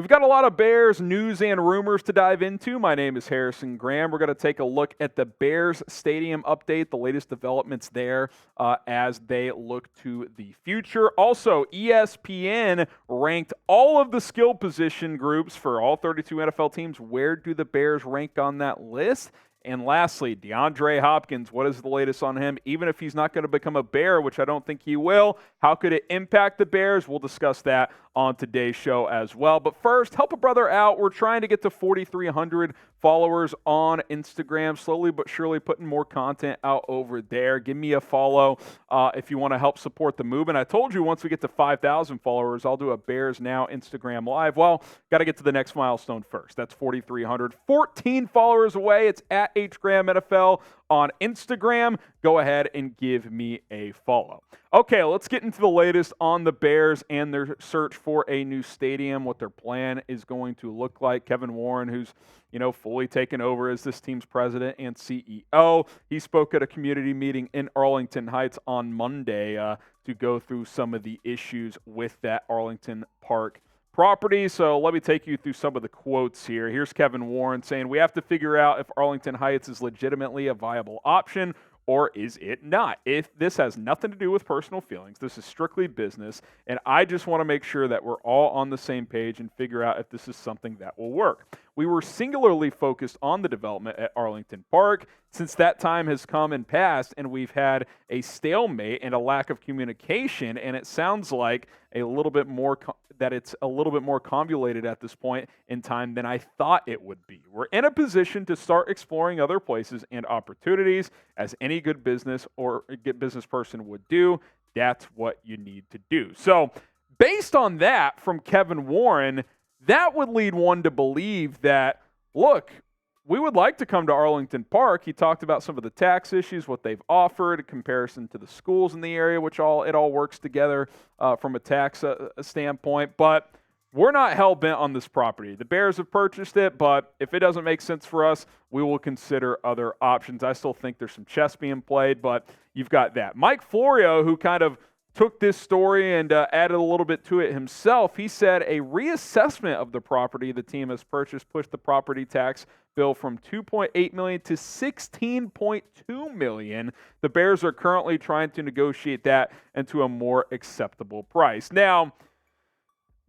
We've got a lot of Bears news and rumors to dive into. My name is Harrison Graham. We're going to take a look at the Bears Stadium update, the latest developments there as they look to the future. Also, ESPN ranked all of the skill position groups for all 32 NFL teams. Where do the Bears rank on that list? And lastly, DeAndre Hopkins, what is the latest on him? Even if he's not going to become a Bear, which I don't think he will, how could it impact the Bears? We'll discuss that on today's show as well. But first, help a brother out. We're trying to get to 4,300 followers on Instagram, slowly but surely putting more content out over there. Give me a follow if you want to help support the movement. I told you once we get to 5,000 followers, I'll do a Bears Now Instagram Live. Well, got to get to the next milestone first. That's 4,300. 14 followers away. It's at HGramNFL on Instagram. Go ahead and give me a follow. Okay, let's get into the latest on the Bears and their search for a new stadium, what their plan is going to look like. Kevin Warren, who's fully taken over as this team's president and CEO. He spoke at a community meeting in Arlington Heights on Monday to go through some of the issues with that Arlington Park property. So let me take you through some of the quotes here. Here's Kevin Warren saying, "We have to figure out if Arlington Heights is legitimately a viable option or is it not. If this has nothing to do with personal feelings, this is strictly business, and I just want to make sure that we're all on the same page and figure out if this is something that will work. We were singularly focused on the development at Arlington Park. Since that time has come and passed, and we've had a stalemate and a lack of communication, and it sounds like a little bit more that it's a little bit more convoluted at this point in time than I thought it would be. We're in a position to start exploring other places and opportunities, as any good business or good business person would do. That's what you need to do." So based on that from Kevin Warren, that would lead one to believe that, look, we would like to come to Arlington Park. He talked about some of the tax issues, what they've offered in comparison to the schools in the area, which it all works together from a tax standpoint. But we're not hell-bent on this property. The Bears have purchased it, but if it doesn't make sense for us, we will consider other options. I still think there's some chess being played, but you've got that. Mike Florio, who kind of took this story and added a little bit to it himself, he said a reassessment of the property the team has purchased pushed the property tax bill from $2.8 million to $16.2 million. The Bears are currently trying to negotiate that into a more acceptable price. Now,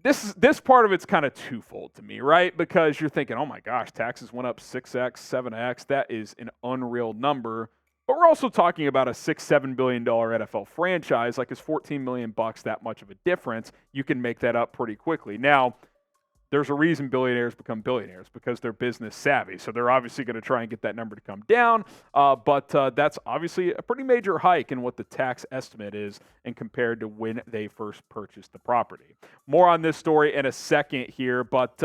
this part of it's kind of twofold to me, right? Because you're thinking, oh my gosh, taxes went up 6x, 7x. That is an unreal number. But we're also talking about a $6-7 billion NFL franchise. Like, is $14 million that much of a difference? You can make that up pretty quickly. Now, there's a reason billionaires become billionaires, because they're business savvy. So they're obviously going to try and get that number to come down. But that's obviously a pretty major hike in what the tax estimate is and compared to when they first purchased the property. More on this story in a second here. But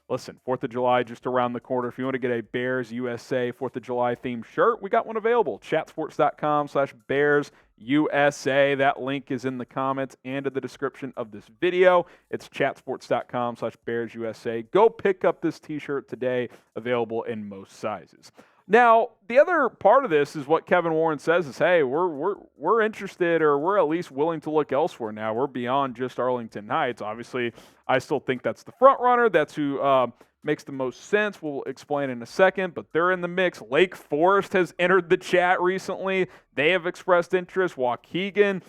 listen, 4th of July just around the corner. If you want to get a Bears USA 4th of July themed shirt, we got one available. Chatsports.com/Bears USA. That link is in the comments and in the description of this video. It's chatsports.com/Bears USA. Go pick up this t-shirt today, available in most sizes. Now, the other part of this is what Kevin Warren says is, hey, we're interested, or we're at least willing to look elsewhere now. We're beyond just Arlington Heights. Obviously, I still think that's the front runner. That's who makes the most sense. We'll explain in a second, but they're in the mix. Lake Forest has entered the chat recently. They have expressed interest. Waukegan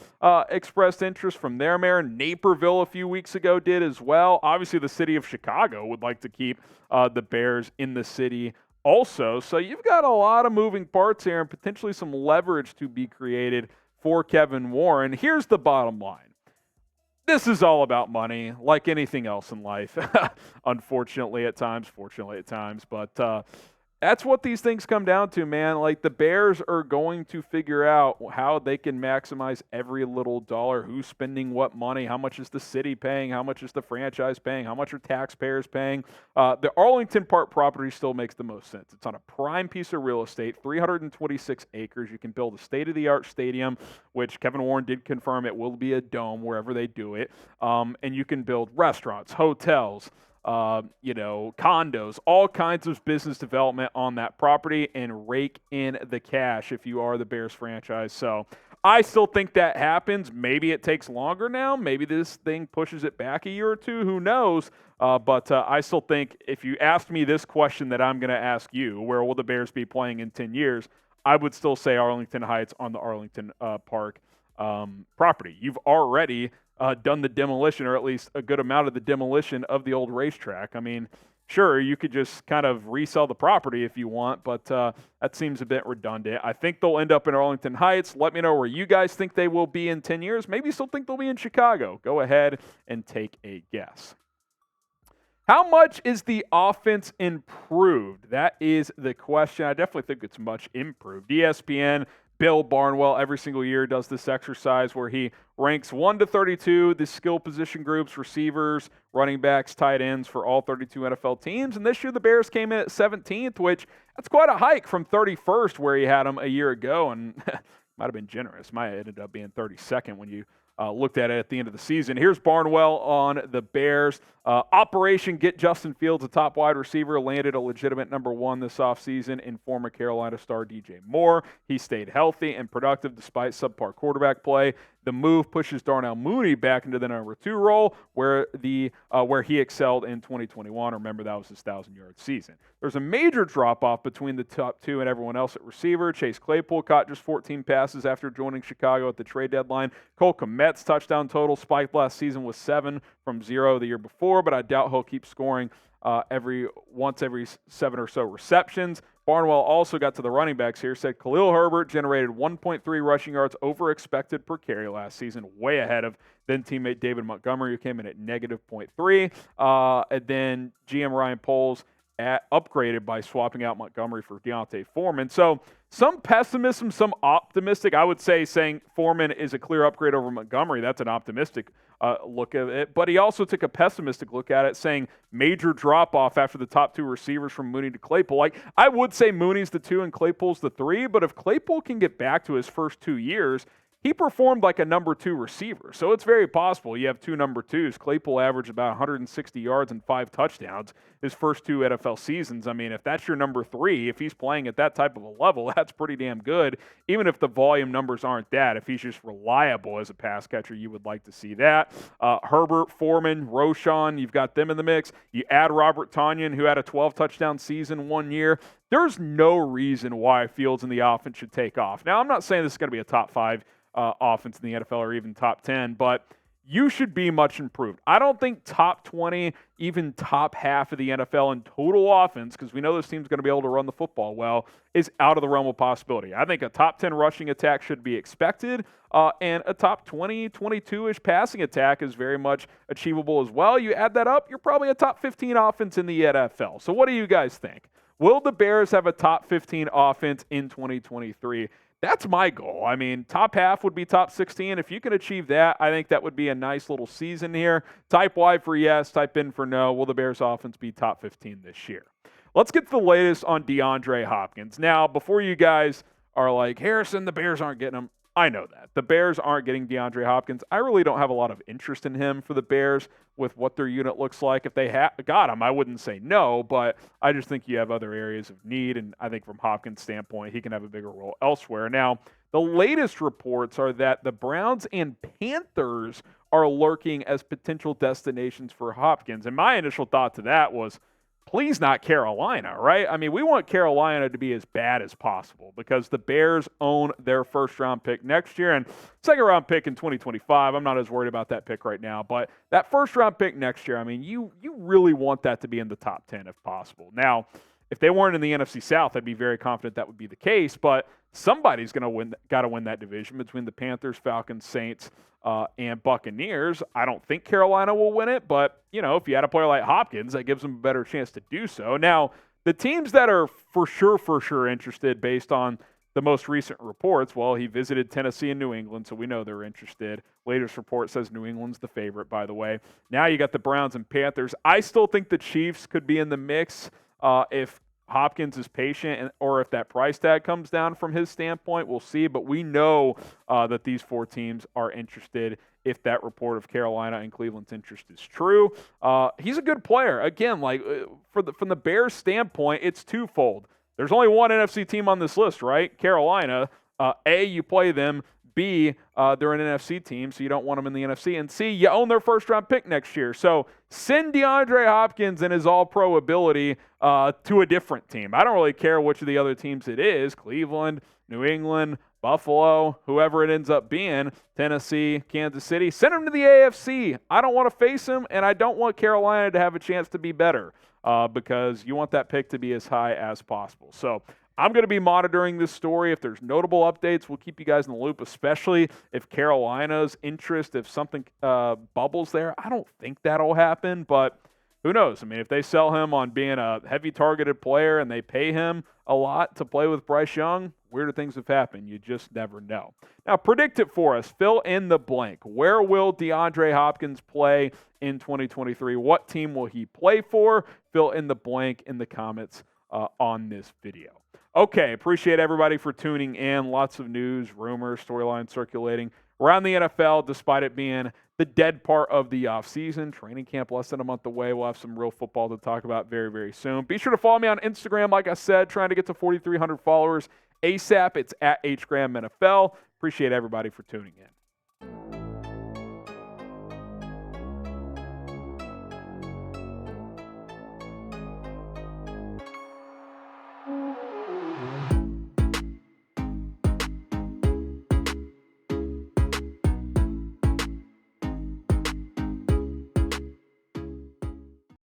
expressed interest from their mayor. Naperville a few weeks ago did as well. Obviously, the city of Chicago would like to keep the Bears in the city also. So you've got a lot of moving parts here and potentially some leverage to be created for Kevin Warren. Here's the bottom line. This is all about money, like anything else in life, unfortunately at times, fortunately at times. But that's what these things come down to, man. Like, the Bears are going to figure out how they can maximize every little dollar, who's spending what money, how much is the city paying, how much is the franchise paying, how much are taxpayers paying. The Arlington Park property still makes the most sense. It's on a prime piece of real estate, 326 acres. You can build a state-of-the-art stadium, which Kevin Warren did confirm it will be a dome wherever they do it. And you can build restaurants, hotels, condos, all kinds of business development on that property and rake in the cash if you are the Bears franchise. So I still think that happens. Maybe it takes longer now. Maybe this thing pushes it back a year or two. Who knows? But I still think if you asked me this question that I'm going to ask you, where will the Bears be playing in 10 years, I would still say Arlington Heights on the Arlington Park property. You've already done the demolition, or at least a good amount of the demolition of the old racetrack. I mean, sure, you could just kind of resell the property if you want, but that seems a bit redundant. I think they'll end up in Arlington Heights. Let me know where you guys think they will be in 10 years. Maybe you still think they'll be in Chicago. Go ahead and take a guess. How much is the offense improved? That is the question. I definitely think it's much improved. ESPN, Bill Barnwell, every single year does this exercise where he ranks 1 to 32, the skill position groups, receivers, running backs, tight ends for all 32 NFL teams. And this year the Bears came in at 17th, which that's quite a hike from 31st where he had them a year ago. And might have been generous. Might have ended up being 32nd when you looked at it at the end of the season. Here's Barnwell on the Bears. Operation Get Justin Fields, a top wide receiver, landed a legitimate number 1 this offseason in former Carolina star DJ Moore. He stayed healthy and productive despite subpar quarterback play. The move pushes Darnell Mooney back into the number 2 role where he excelled in 2021. Remember, that was his 1,000-yard season. There's a major drop-off between the top 2 and everyone else at receiver. Chase Claypool caught just 14 passes after joining Chicago at the trade deadline. Cole Kmet's touchdown total spiked last season was 7 from 0 the year before, but I doubt he'll keep scoring every 7 or so receptions. Barnwell also got to the running backs here, said Khalil Herbert generated 1.3 rushing yards over expected per carry last season, way ahead of then teammate David Montgomery, who came in at negative 0.3. And then GM Ryan Poles upgraded by swapping out Montgomery for D'Onta Foreman. So some pessimism, some optimistic. I would say saying Foreman is a clear upgrade over Montgomery. That's an optimistic look at it. But he also took a pessimistic look at it, saying major drop-off after the top 2 receivers from Mooney to Claypool. Like, I would say Mooney's the 2 and Claypool's the 3, but if Claypool can get back to his first 2 years, he performed like a number 2 receiver. So it's very possible you have 2 number 2s. Claypool averaged about 160 yards and 5 touchdowns his first 2 NFL seasons. I mean, if that's your number 3, if he's playing at that type of a level, that's pretty damn good. Even if the volume numbers aren't that, if he's just reliable as a pass catcher, you would like to see that. Herbert, Foreman, Roschon, you've got them in the mix. You add Robert Tonyan, who had a 12-touchdown season one year. There's no reason why Fields in the offense should take off. Now, I'm not saying this is going to be a top 5 offense in the NFL or even top 10, but you should be much improved. I don't think top 20, even top half of the NFL in total offense, because we know this team's going to be able to run the football well, is out of the realm of possibility. I think a top 10 rushing attack should be expected, and a top 20, 22-ish passing attack is very much achievable as well. You add that up, you're probably a top 15 offense in the NFL. So what do you guys think? Will the Bears have a top 15 offense in 2023? That's my goal. I mean, top half would be top 16. If you can achieve that, I think that would be a nice little season here. Type Y for yes, type in for no. Will the Bears offense be top 15 this year? Let's get to the latest on DeAndre Hopkins. Now, before you guys are like, Harrison, the Bears aren't getting him. I know that. The Bears aren't getting DeAndre Hopkins. I really don't have a lot of interest in him for the Bears with what their unit looks like. If they got him, I wouldn't say no, but I just think you have other areas of need, and I think from Hopkins' standpoint, he can have a bigger role elsewhere. Now, the latest reports are that the Browns and Panthers are lurking as potential destinations for Hopkins, and my initial thought to that was, please not Carolina, right? I mean, we want Carolina to be as bad as possible because the Bears own their first-round pick next year and second-round pick in 2025. I'm not as worried about that pick right now, but that first-round pick next year, I mean, you really want that to be in the top 10 if possible. Now, if they weren't in the NFC South, I'd be very confident that would be the case, but somebody's got to win that division between the Panthers, Falcons, Saints, and Buccaneers. I don't think Carolina will win it, but, you know, if you had a player like Hopkins, that gives them a better chance to do so. Now, the teams that are for sure interested based on the most recent reports, well, he visited Tennessee and New England, so we know they're interested. Latest report says New England's the favorite, by the way. Now you got the Browns and Panthers. I still think the Chiefs could be in the mix if Hopkins is patient or if that price tag comes down from his standpoint. We'll see, but we know that these 4 teams are interested if that report of Carolina and Cleveland's interest is true. He's a good player. Again, like from the Bears' standpoint, it's twofold. There's only one NFC team on this list, right? Carolina. A, you play them. B, they're an NFC team, so you don't want them in the NFC. And C, you own their first-round pick next year. So send DeAndre Hopkins and his all-pro ability to a different team. I don't really care which of the other teams it is, Cleveland, New England, Buffalo, whoever it ends up being, Tennessee, Kansas City. Send him to the AFC. I don't want to face him, and I don't want Carolina to have a chance to be better because you want that pick to be as high as possible. So I'm going to be monitoring this story. If there's notable updates, we'll keep you guys in the loop, especially if Carolina's interest, if something bubbles there. I don't think that'll happen, but who knows? I mean, if they sell him on being a heavy targeted player and they pay him a lot to play with Bryce Young, weirder things have happened. You just never know. Now, predict it for us. Fill in the blank. Where will DeAndre Hopkins play in 2023? What team will he play for? Fill in the blank in the comments on this video. Okay, appreciate everybody for tuning in. Lots of news, rumors, storylines circulating around the NFL, despite it being the dead part of the offseason. Training camp less than a month away. We'll have some real football to talk about very, very soon. Be sure to follow me on Instagram, like I said, trying to get to 4,300 followers ASAP. It's at HGramNFL. Appreciate everybody for tuning in.